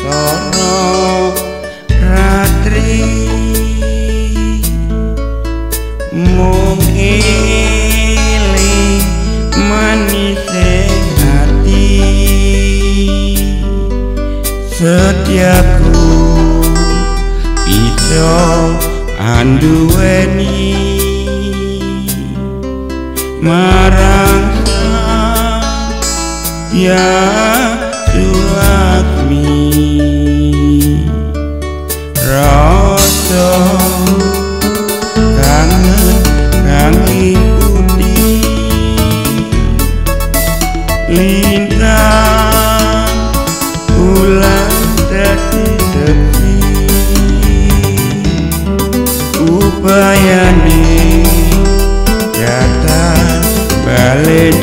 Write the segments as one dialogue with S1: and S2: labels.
S1: Santoro ratri mung eling manise hati setiaku bisa anduweni marang ya Sulakmi rasa kangen kang ikuti lintang bulan dadi sepi upayane datang balik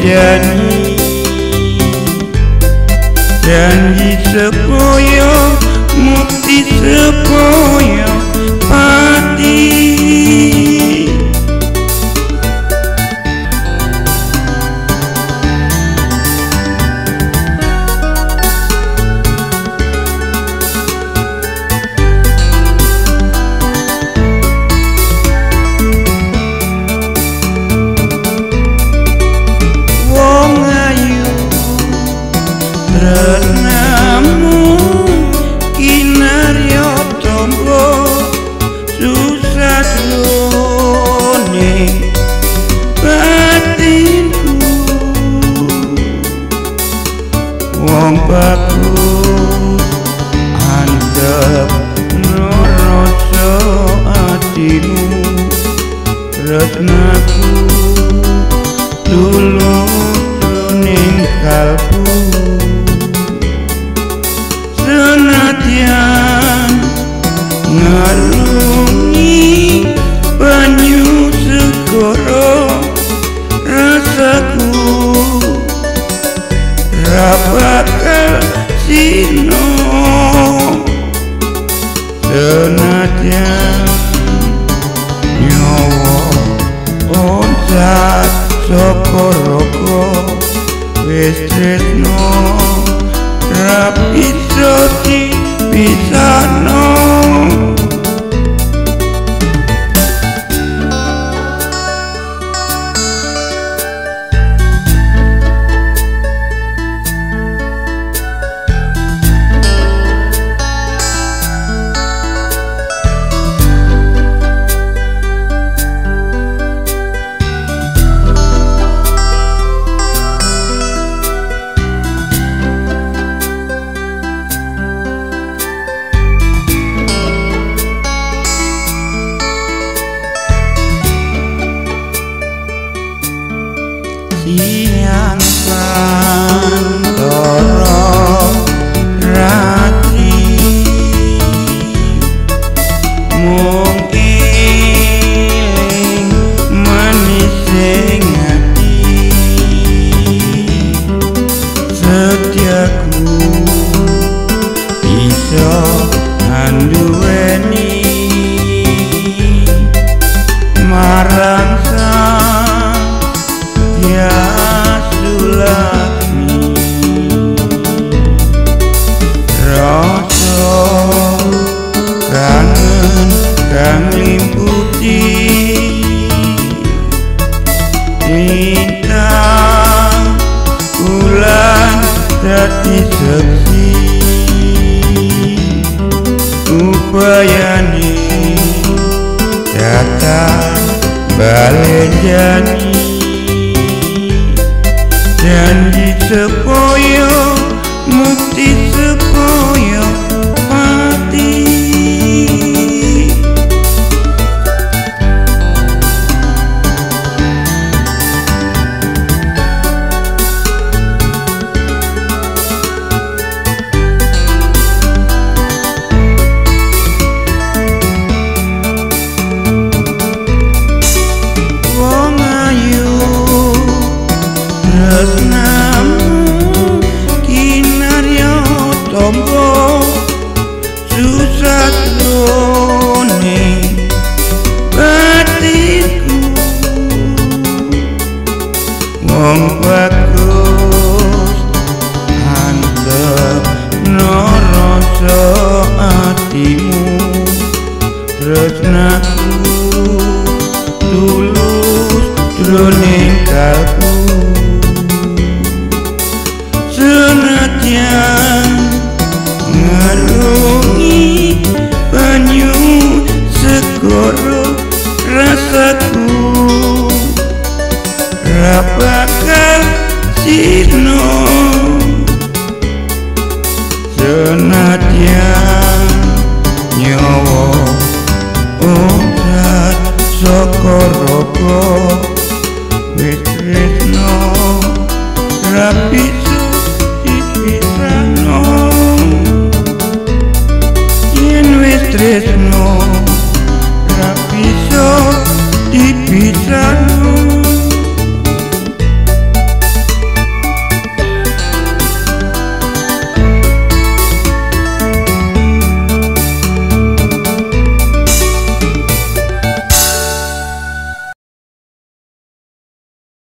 S1: janji sepoyo mukti sepoyo pati renamu kinaryo tombo susah lone batinku wong bagus antep noroso atimu resnaku tulung ning kalbu senadyan ngarungi banyu segoro rasaku rapakal sino senadyan nyawa oncat sokorogo wis tresno rapi jodi pisano siang Santoro ratri mung eling manise hati setiaku bisa anduweni marang ya Sulakmi rasa kangen kang limputi lintang bulan dadi sepi upayane datang balik janji sepoyo mukti sepoyo pati wong ayu resnamu kinaryo tresnaku tulus jroning kalbu senadyan ngalungi banyu segoro rasaku ra bakal sirna senadyan nyawa ora saka raga